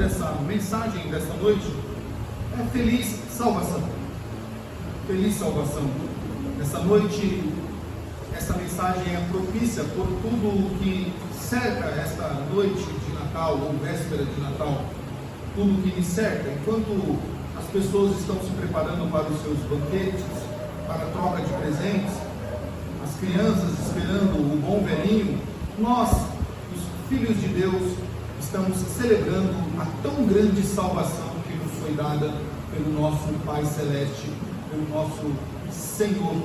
dessa mensagem dessa noite é Feliz Salvação. Feliz Salvação. Essa noite, essa mensagem é propícia por tudo o que cerca esta noite de Natal, ou véspera de Natal, tudo que me cerca. Enquanto as pessoas estão se preparando para os seus banquetes, para a troca de presentes, as crianças esperando o bom velhinho, nós, os filhos de Deus, estamos celebrando a tão grande salvação que nos foi dada pelo nosso Pai Celeste, pelo nosso Senhor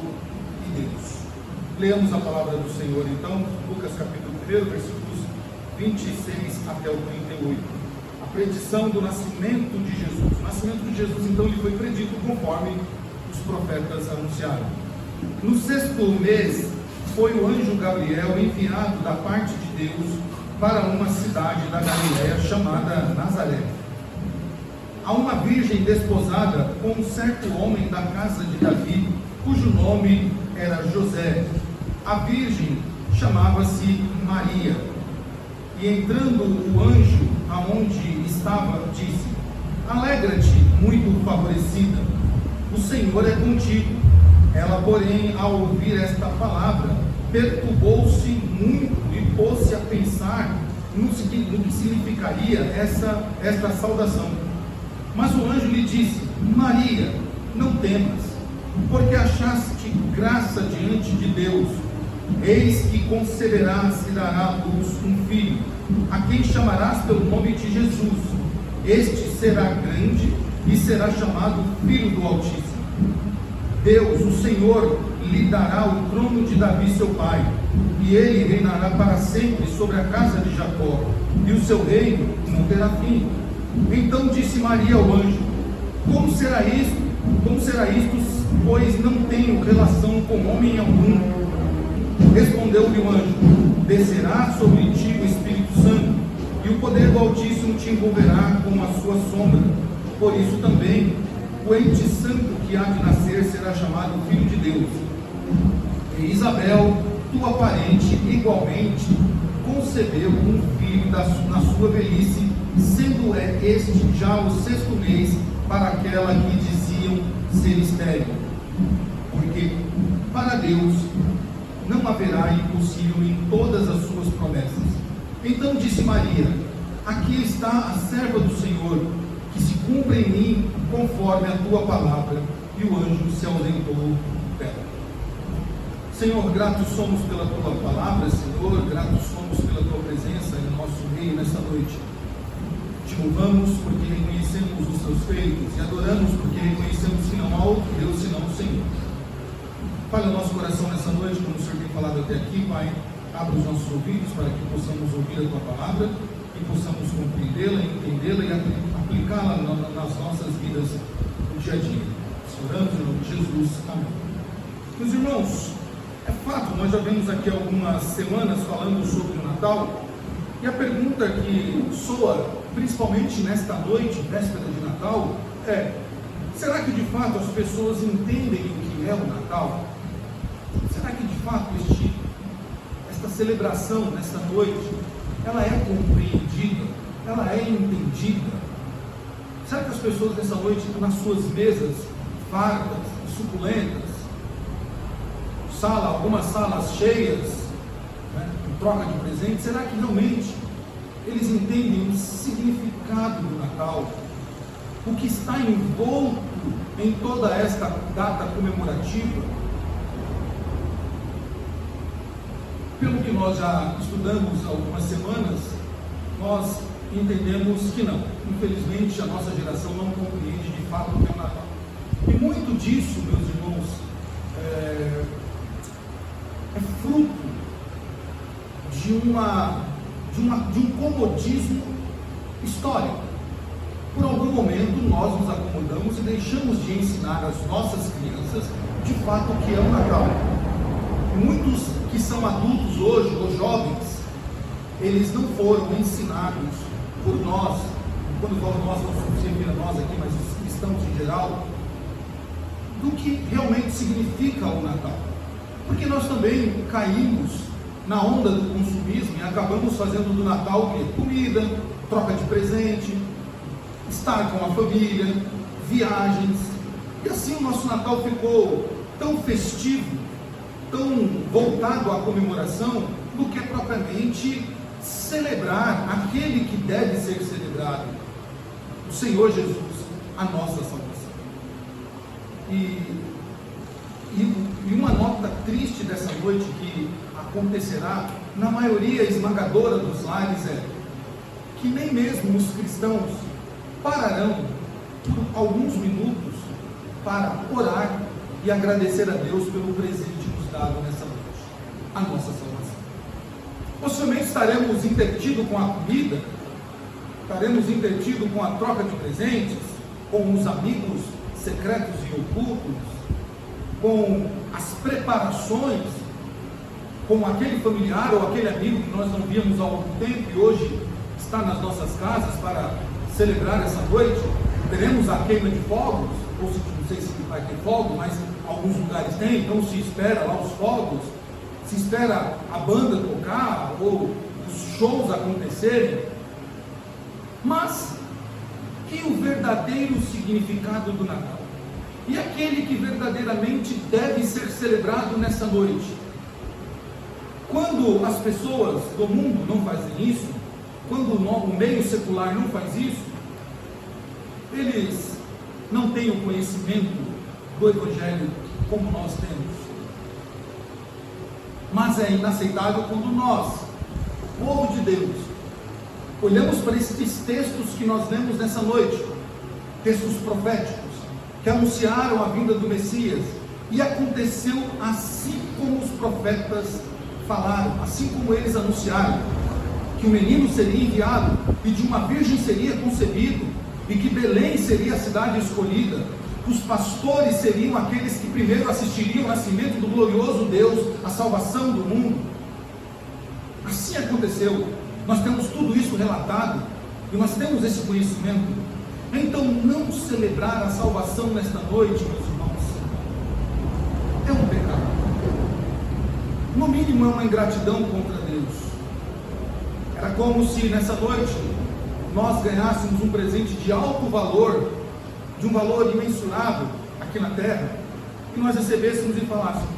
e Deus. Leamos a palavra do Senhor então, Lucas capítulo 1, versículos 26 até o 38. A predição do nascimento de Jesus. O nascimento de Jesus, então, ele foi predito conforme os profetas anunciaram. No 6º mês, foi o anjo Gabriel enviado da parte de Deus para uma cidade da Galiléia chamada Nazaré, a uma virgem desposada com um certo homem da casa de Davi, cujo nome era José. A virgem chamava-se Maria. E entrando o anjo aonde estava, disse: Alegra-te, muito favorecida, o Senhor é contigo. Ela, porém, ao ouvir esta palavra, perturbou-se muito e pôs-se a pensar no que significaria esta saudação. Mas o anjo lhe disse: Maria, não temas, porque achaste graça diante de Deus. Eis que conceberás e dará à luz um filho, a quem chamarás pelo nome de Jesus. Este será grande e será chamado Filho do Altíssimo. Deus, o Senhor, lhe dará o trono de Davi seu pai, e ele reinará para sempre sobre a casa de Jacó, e o seu reino não terá fim. Então disse Maria ao anjo: Como será isto? Pois não tenho relação com homem algum. Respondeu-lhe o anjo: Descerá sobre ti o Espírito Santo, e o poder do Altíssimo te envolverá com a sua sombra. Por isso também o ente santo que há de nascer será chamado Filho de Deus. E Isabel, tua parente, igualmente concebeu um filho na sua velhice, sendo este já o 6º mês para aquela que diziam ser estéril. Porque para Deus não haverá impossível em todas as suas promessas. Então disse Maria: Aqui está a serva do Senhor, que se cumpra em mim conforme a tua palavra. E o anjo se ausentou dela. Senhor, gratos somos pela tua palavra, Senhor, gratos somos pela tua presença em nosso meio nesta noite. Te louvamos porque reconhecemos os teus feitos e adoramos porque reconhecemos que não há outro Deus senão o Senhor. Fale o nosso coração nessa noite, como o Senhor tem falado até aqui, Pai. Abra os nossos ouvidos para que possamos ouvir a tua palavra e possamos compreendê-la, entendê-la e aplicá-la nas nossas vidas no dia a dia. Oramos em nome de Jesus. Amém. Meus irmãos, é fato, nós já vemos aqui algumas semanas falando sobre o Natal, e a pergunta que soa, principalmente nesta noite, véspera de Natal, é: será que de fato as pessoas entendem o que é o Natal? Será que de fato esta celebração, nesta noite, ela é compreendida? Ela é entendida? Será que as pessoas nessa noite, nas suas mesas fartas, suculentas, algumas salas cheias, né, em troca de presentes, será que realmente eles entendem o significado do Natal? O que está envolto em toda esta data comemorativa? Pelo que nós já estudamos há algumas semanas, nós entendemos que não. Infelizmente, a nossa geração não compreende de fato o que é o Natal. E muito disso, meus irmãos, é fruto de um comodismo histórico. Por algum momento nós nos acomodamos e deixamos de ensinar às nossas crianças de fato o que é o Natal. Muitos que são adultos hoje, ou jovens, eles não foram ensinados por nós. Quando falo nós, não somos referindo a nós aqui, mas os cristãos em geral, do que realmente significa o Natal. Porque nós também caímos na onda do consumismo e acabamos fazendo do Natal comida, troca de presente, estar com a família, viagens, e assim o nosso Natal ficou tão festivo, tão voltado à comemoração, do que propriamente celebrar aquele que deve ser celebrado, o Senhor Jesus, a nossa salvação. E uma nota triste dessa noite que acontecerá na maioria esmagadora dos lares é que nem mesmo os cristãos pararão por alguns minutos para orar e agradecer a Deus pelo presente nos dado nessa noite, a nossa salvação. Possivelmente estaremos entretidos com a comida, estaremos entretidos com a troca de presentes, com os amigos secretos e ocultos, com as preparações, com aquele familiar ou aquele amigo que nós não víamos há algum tempo e hoje está nas nossas casas para celebrar essa noite. Teremos a queima de fogos, ou não sei se vai ter fogo, mas alguns lugares tem, então se espera lá os fogos, se espera a banda tocar ou os shows acontecerem. Mas e o verdadeiro significado do Natal? E aquele que verdadeiramente deve ser celebrado nessa noite? Quando as pessoas do mundo não fazem isso, quando o meio secular não faz isso, eles não têm o conhecimento do Evangelho como nós temos. Mas é inaceitável quando nós, povo de Deus, olhamos para esses textos que nós lemos nessa noite, textos proféticos, que anunciaram a vinda do Messias, e aconteceu assim como os profetas falaram, assim como eles anunciaram, que o menino seria enviado, e de uma virgem seria concebido, e que Belém seria a cidade escolhida, os pastores seriam aqueles que primeiro assistiriam ao nascimento do glorioso Deus, a salvação do mundo. Assim aconteceu. Nós temos tudo isso relatado, e nós temos esse conhecimento. Então, não celebrar a salvação nesta noite, meus irmãos, é um pecado. No mínimo, é uma ingratidão contra Deus. Era como se nessa noite nós ganhássemos um presente de alto valor, de um valor imensurável aqui na terra, e nós recebêssemos e falássemos: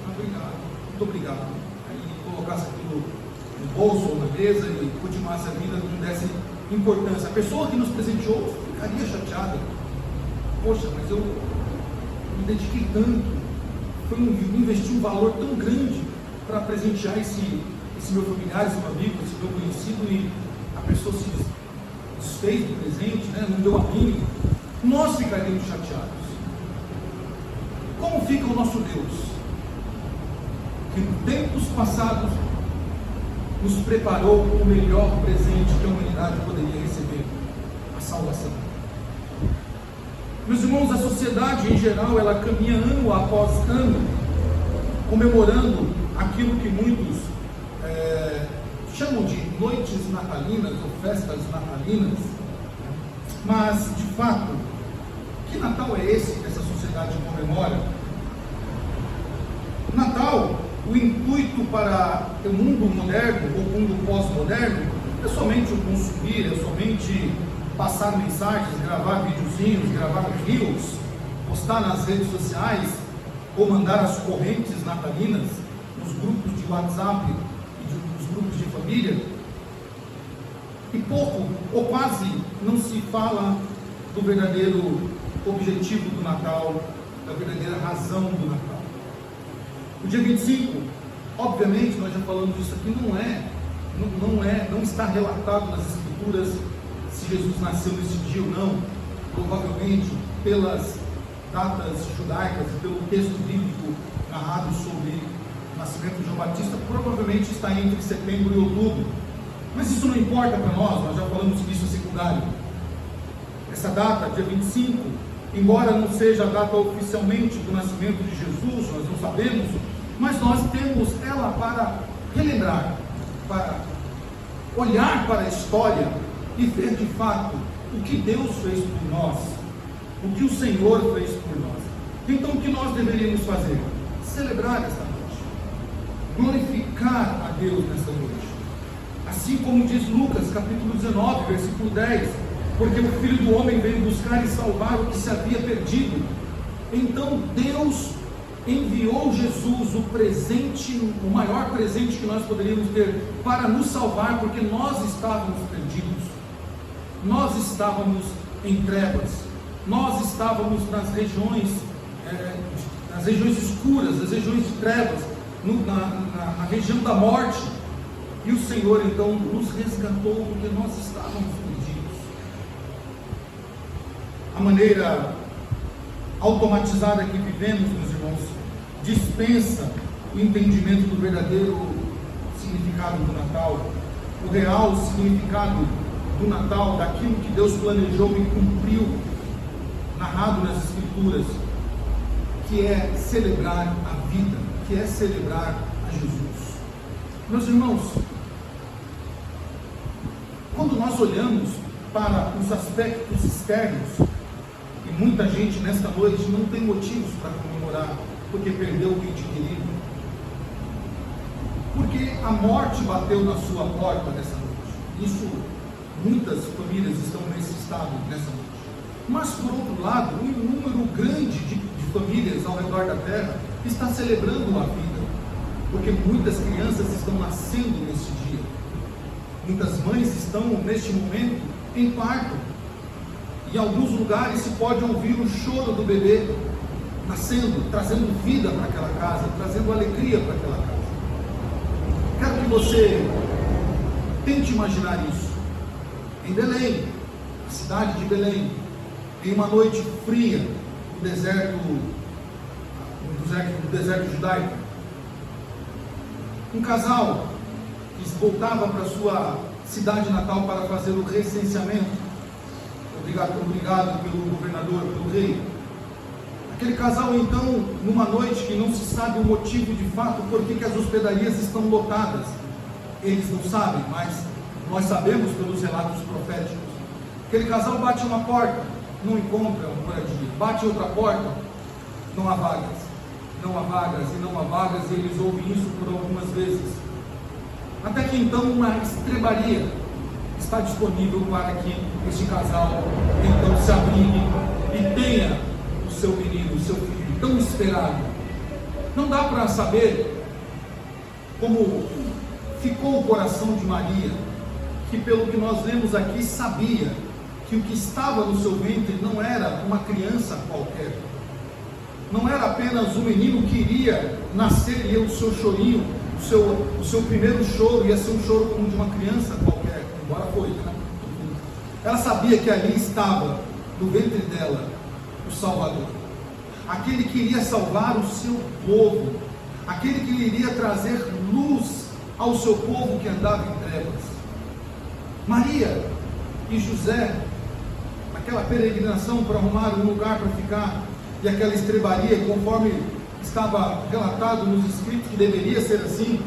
obrigado, muito obrigado. Aí colocasse aquilo no bolso ou na mesa e continuasse a vida, não desse importância. A pessoa que nos presenteou ficaria chateada. Poxa, mas eu me dediquei tanto, investi um valor tão grande para presentear esse meu familiar, esse meu amigo, esse meu conhecido, e a pessoa se desfez do presente, né? Não deu a mim. Nós ficaríamos chateados. Como fica o nosso Deus, que em tempos passados nos preparou o melhor presente que a humanidade poderia receber, a salvação? Meus irmãos, a sociedade em geral, ela caminha ano após ano, comemorando aquilo que muitos chamam de noites natalinas ou festas natalinas. Mas, de fato, que Natal é esse que essa sociedade comemora? Natal, o intuito para o mundo moderno, ou o mundo pós-moderno, é somente o consumir, é somente passar mensagens, gravar videozinhos, gravar reels, postar nas redes sociais, ou mandar as correntes natalinas nos grupos de WhatsApp e nos grupos de família. E pouco ou quase não se fala do verdadeiro objetivo do Natal, da verdadeira razão do Natal. O dia 25, obviamente, nós já falamos disso aqui, não está relatado nas Escrituras se Jesus nasceu nesse dia ou não. Provavelmente, pelas datas judaicas e pelo texto bíblico narrado sobre o nascimento de João Batista, provavelmente está entre setembro e outubro. Mas isso não importa para nós já falamos disso em secundário. Essa data, dia 25, embora não seja a data oficialmente do nascimento de Jesus, nós não sabemos, mas nós temos ela para relembrar, para olhar para a história e ver de fato o que Deus fez por nós, o que o Senhor fez por nós. Então o que nós deveríamos fazer? Celebrar esta noite, glorificar a Deus nesta noite. Assim como diz Lucas, capítulo 19, versículo 10, porque o Filho do Homem veio buscar e salvar o que se havia perdido. Então Deus enviou Jesus, o presente, o maior presente que nós poderíamos ter, para nos salvar, porque nós estávamos perdidos, nós estávamos em trevas, nós estávamos nas regiões escuras, nas regiões de trevas, na região da morte, e o Senhor então nos resgatou, porque nós estávamos perdidos. A maneira automatizada que vivemos, meus irmãos, dispensa o entendimento do verdadeiro significado do Natal, o real significado do Natal, daquilo que Deus planejou e cumpriu, narrado nas Escrituras, que é celebrar a vida, que é celebrar a Jesus. Meus irmãos, quando nós olhamos para os aspectos externos, e muita gente nesta noite não tem motivos para comemorar, porque perdeu o ente querido, porque a morte bateu na sua porta nessa noite. Isso, muitas famílias estão nesse estado nessa noite. Mas por outro lado, um número grande de famílias ao redor da terra está celebrando a vida, porque muitas crianças estão nascendo nesse dia, muitas mães estão neste momento em parto. Em alguns lugares se pode ouvir o choro do bebê nascendo, trazendo vida para aquela casa, trazendo alegria para aquela casa. Quero que você tente imaginar isso. Em Belém, a cidade de Belém, em uma noite fria, no deserto judaico, um casal que voltava para sua cidade natal para fazer o recenseamento, obrigado pelo governador, pelo rei. Aquele casal então, numa noite que não se sabe o motivo de fato, por que as hospedarias estão lotadas, eles não sabem, mas nós sabemos pelos relatos proféticos. Aquele casal bate uma porta, não encontra moradia, bate outra porta, não há vagas, não há vagas e não há vagas, e eles ouvem isso por algumas vezes, até que então uma estrebaria está disponível para que este casal então se abrigue e tenha o seu menino, o seu filho tão esperado. Não dá para saber como ficou o coração de Maria, que pelo que nós lemos aqui sabia que o que estava no seu ventre não era uma criança qualquer, não era apenas um menino que iria nascer, ia o seu chorinho, o seu primeiro choro ia ser um choro como de uma criança qualquer, embora foi, né? Ela sabia que ali estava no ventre dela o Salvador, aquele que iria salvar o seu povo, aquele que iria trazer luz ao seu povo que andava em trevas. Maria e José, naquela peregrinação para arrumar um lugar para ficar, e aquela estrebaria, conforme estava relatado nos escritos que deveria ser assim,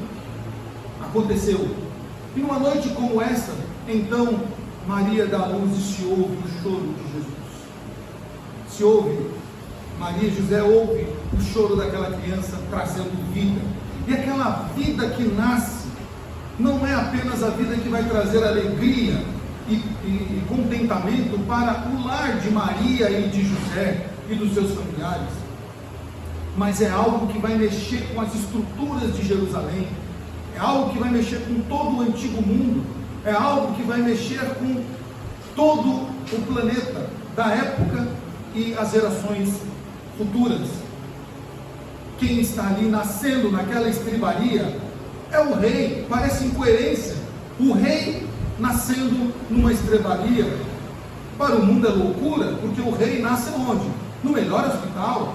aconteceu. E numa noite como essa, então Maria dá luz e se ouve o choro de Jesus. Se ouve, Maria e José ouvem o choro daquela criança trazendo vida. E aquela vida que nasce não é apenas a vida que vai trazer alegria e contentamento para o lar de Maria e de José e dos seus familiares, mas é algo que vai mexer com as estruturas de Jerusalém, é algo que vai mexer com todo o antigo mundo, é algo que vai mexer com todo o planeta da época e as gerações futuras. Quem está ali nascendo naquela estrebaria é o rei. Parece incoerência, o rei nascendo numa estrebaria. Para o mundo é loucura, porque o rei nasce onde? No melhor hospital.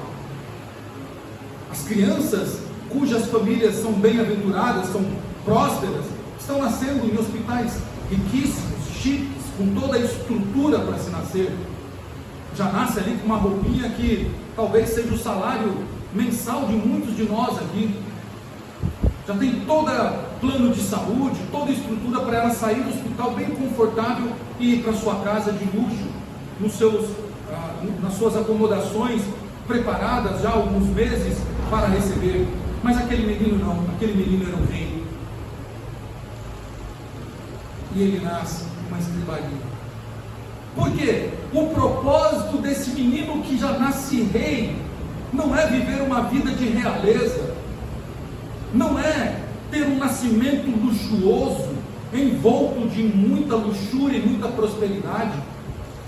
As crianças cujas famílias são bem-aventuradas, são prósperas, estão nascendo em hospitais riquíssimos, chiques, com toda a estrutura para se nascer. Já nasce ali com uma roupinha que talvez seja o salário mensal de muitos de nós aqui. Já tem todo plano de saúde, toda a estrutura para ela sair do hospital bem confortável e ir para sua casa de luxo, nas suas acomodações preparadas já há alguns meses para receber. Mas aquele menino não, aquele menino era um rei. E ele nasce numa estrebaria. Porque o propósito desse menino que já nasce rei não é viver uma vida de realeza, não é ter um nascimento luxuoso, envolto de muita luxúria e muita prosperidade.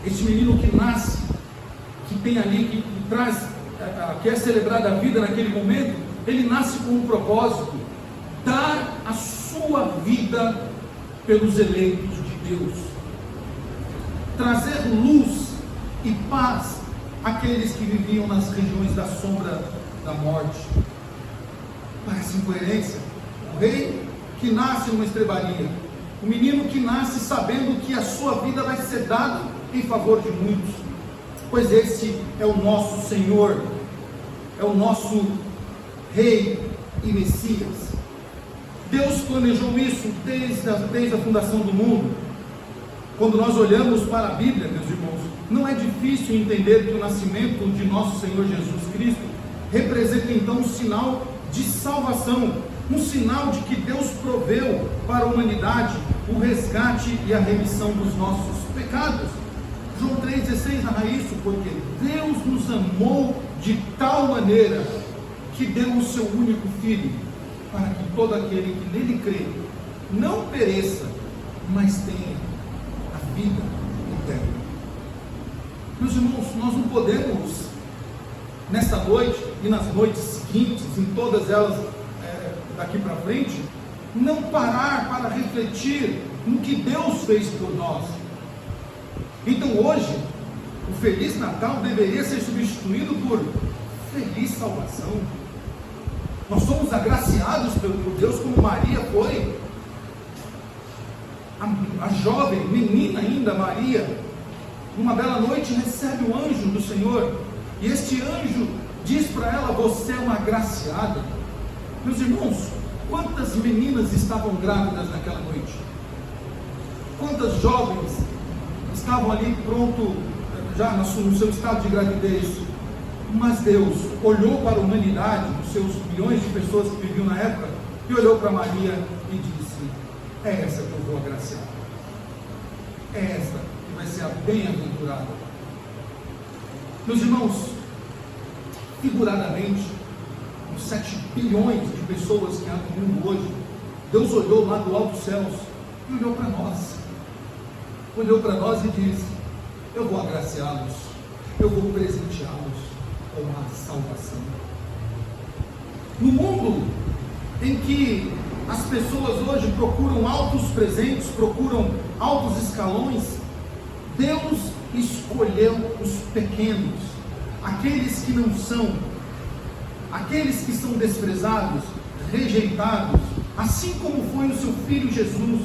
Esse menino que nasce, que tem ali, que traz, que é celebrada a vida naquele momento, ele nasce com um propósito: dar a sua vida pelos eleitos de Deus, trazer luz e paz àqueles que viviam nas regiões da sombra da morte. Parece incoerência. O rei que nasce numa estrebaria, o menino que nasce sabendo que a sua vida vai ser dada em favor de muitos, pois esse é o nosso Senhor, é o nosso Rei e Messias. Deus planejou isso desde a fundação do mundo. Quando nós olhamos para a Bíblia, meus irmãos, não é difícil entender que o nascimento de nosso Senhor Jesus Cristo representa então um sinal de salvação, um sinal de que Deus proveu para a humanidade o resgate e a remissão dos nossos pecados. João 3,16 narra isso, porque Deus nos amou de tal maneira que deu o seu único Filho, para que todo aquele que nele crê não pereça, mas tenha a vida eterna. Meus irmãos, nós não podemos, nessa noite e nas noites seguintes, em todas elas daqui para frente, não parar para refletir no que Deus fez por nós. Então hoje, o Feliz Natal deveria ser substituído por Feliz Salvação. Nós somos agraciados por Deus como Maria foi. A jovem, menina ainda, Maria, numa bela noite recebe o anjo do Senhor, e este anjo diz para ela: você é uma agraciada. Meus irmãos, quantas meninas estavam grávidas naquela noite? Quantas jovens estavam ali pronto, já no seu estado de gravidez? Mas Deus olhou para a humanidade, os seus milhões de pessoas que viviam na época, e olhou para Maria e disse: é essa que eu vou agraciar, é essa que vai ser a bem-aventurada. Meus irmãos, figuradamente, os 7 bilhões de pessoas que há no mundo hoje, Deus olhou lá do alto dos céus e olhou para nós e disse: eu vou agraciá-los, eu vou presenteá-los com a salvação. No mundo em que as pessoas hoje procuram altos presentes, procuram altos escalões, Deus escolheu os pequenos, aqueles que não são, aqueles que são desprezados, rejeitados, assim como foi o seu Filho Jesus,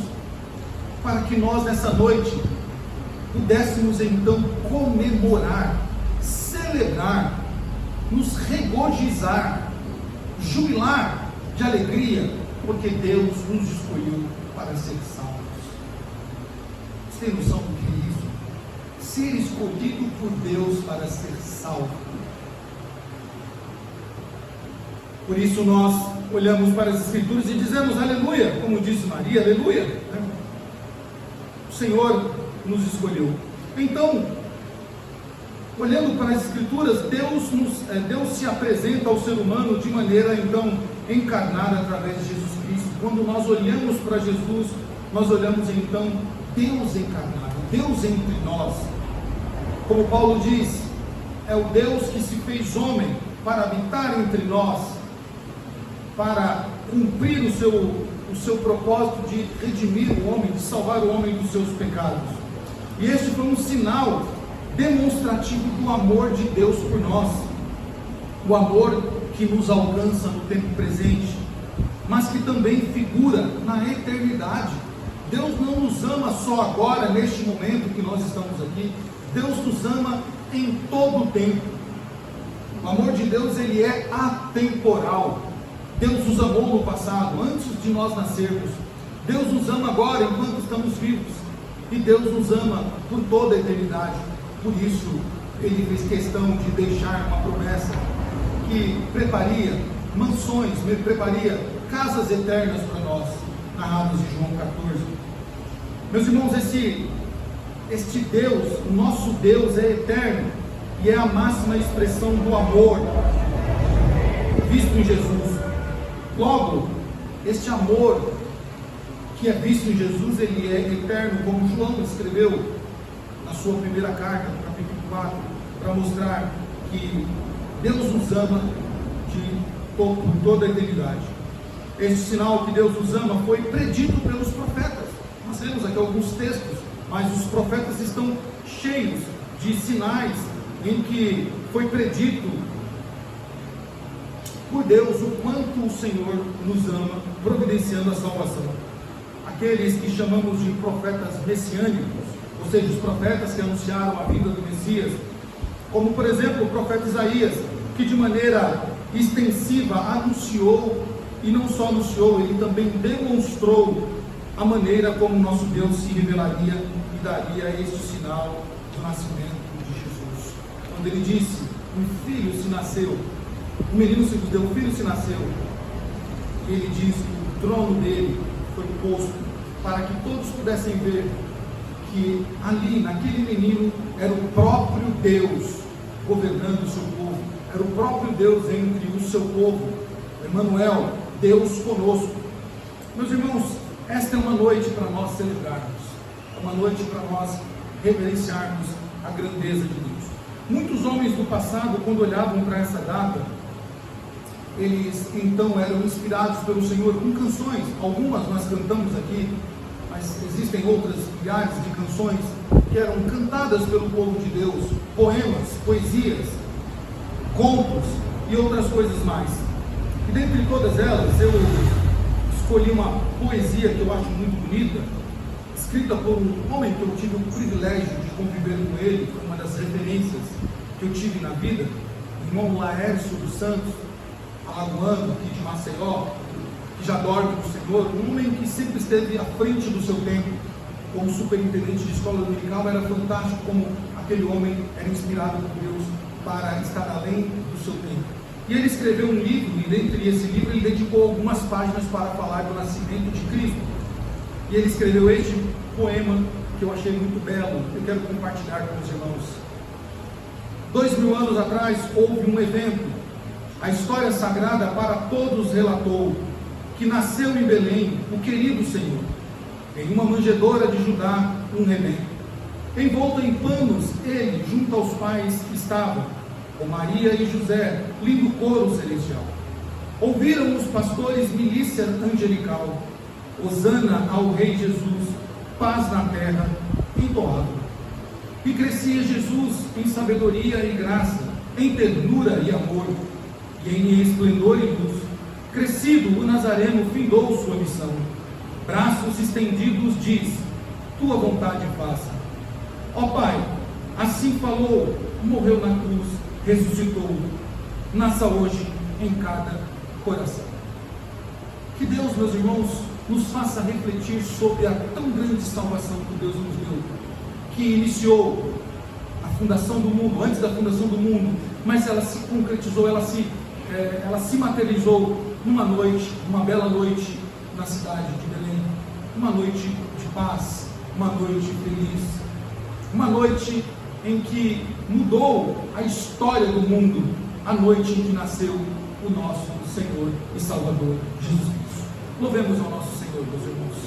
para que nós nessa noite pudéssemos então comemorar, celebrar, nos regozijar, jubilar de alegria, porque Deus nos escolheu para ser salvos. Você tem noção do que é isso? Ser escolhido por Deus para ser salvo. Por isso nós olhamos para as Escrituras e dizemos aleluia, como disse Maria, aleluia, né? O Senhor nos escolheu. Então, olhando para as Escrituras, Deus se apresenta ao ser humano de maneira então encarnada através de Jesus Cristo. Quando nós olhamos para Jesus, nós olhamos então Deus encarnado, Deus entre nós. Como Paulo diz, é o Deus que se fez homem para habitar entre nós, para cumprir o seu propósito de redimir o homem, de salvar o homem dos seus pecados. E este foi um sinal demonstrativo do amor de Deus por nós, o amor que nos alcança no tempo presente, mas que também figura na eternidade. Deus não nos ama só agora, neste momento que nós estamos aqui. Deus nos ama em todo o tempo. O amor de Deus, ele é atemporal. Deus nos amou no passado, antes de nós nascermos. Deus nos ama agora, enquanto estamos vivos. E Deus nos ama por toda a eternidade. Por isso, Ele fez questão de deixar uma promessa que prepararia mansões, prepararia casas eternas para nós, narrados em João 14. Meus irmãos, este Deus, o nosso Deus, é eterno e é a máxima expressão do amor visto em Jesus. Logo, este amor que é visto em Jesus, ele é eterno, como João escreveu na sua primeira carta, no capítulo 4, para mostrar que Deus nos ama por toda a eternidade. Este sinal que Deus nos ama foi predito pelos profetas. Nós temos aqui alguns textos, mas os profetas estão cheios de sinais em que foi predito por Deus o quanto o Senhor nos ama, providenciando a salvação. Aqueles que chamamos de profetas messiânicos, ou seja, os profetas que anunciaram a vinda do Messias, como por exemplo o profeta Isaías, que de maneira extensiva anunciou, e não só anunciou, ele também demonstrou a maneira como nosso Deus se revelaria e daria este sinal do nascimento de Jesus. Quando ele disse: um filho se nasceu, um menino se nos deu, um filho se nasceu, e ele diz que o trono dele foi posto para que todos pudessem ver que ali, naquele menino, era o próprio Deus governando o seu povo, era o próprio Deus entre o seu povo, Emmanuel, Deus conosco. Meus irmãos, esta é uma noite para nós celebrarmos, é uma noite para nós reverenciarmos a grandeza de Deus. Muitos homens do passado, quando olhavam para essa data, eles então eram inspirados pelo Senhor com canções. Algumas nós cantamos aqui, mas existem outras milhares de canções que eram cantadas pelo povo de Deus, poemas, poesias, contos e outras coisas mais. E dentre todas elas, eu escolhi uma poesia que eu acho muito bonita, escrita por um homem que eu tive o privilégio de conviver com ele, foi uma das referências que eu tive na vida, o irmão Laércio dos Santos, alagoano, aqui de Maceió, que já dorme com o Senhor, um homem que sempre esteve à frente do seu tempo, como superintendente de escola dominical. Era fantástico como aquele homem era inspirado por Deus para estar além do seu tempo. E ele escreveu um livro, e dentre esse livro ele dedicou algumas páginas para falar do nascimento de Cristo. E ele escreveu este poema que eu achei muito belo, eu quero compartilhar com os irmãos. 2000 anos atrás houve um evento, a história sagrada para todos relatou, que nasceu em Belém o querido Senhor, em uma manjedoura de Judá, um rebento. Envolto em panos, ele junto aos pais estava, com Maria e José, lindo coro celestial. Ouviram os pastores milícia angelical, hosana ao Rei Jesus, paz na terra, entoado. E crescia Jesus em sabedoria e graça, em ternura e amor, e em esplendor e luz. Crescido, o Nazareno findou sua missão. Braços estendidos diz: tua vontade faça. Ó Pai, assim falou, morreu na cruz, ressuscitou. Nasça hoje em cada coração. Que Deus, meus irmãos, nos faça refletir sobre a tão grande salvação que Deus nos deu, que iniciou a fundação do mundo, antes da fundação do mundo, mas ela se concretizou, ela se materializou numa noite, uma bela noite na cidade de Belém, uma noite de paz, uma noite feliz, uma noite em que mudou a história do mundo, a noite em que nasceu o nosso Senhor e Salvador Jesus Cristo. Louvemos ao nosso Senhor, meus irmãos.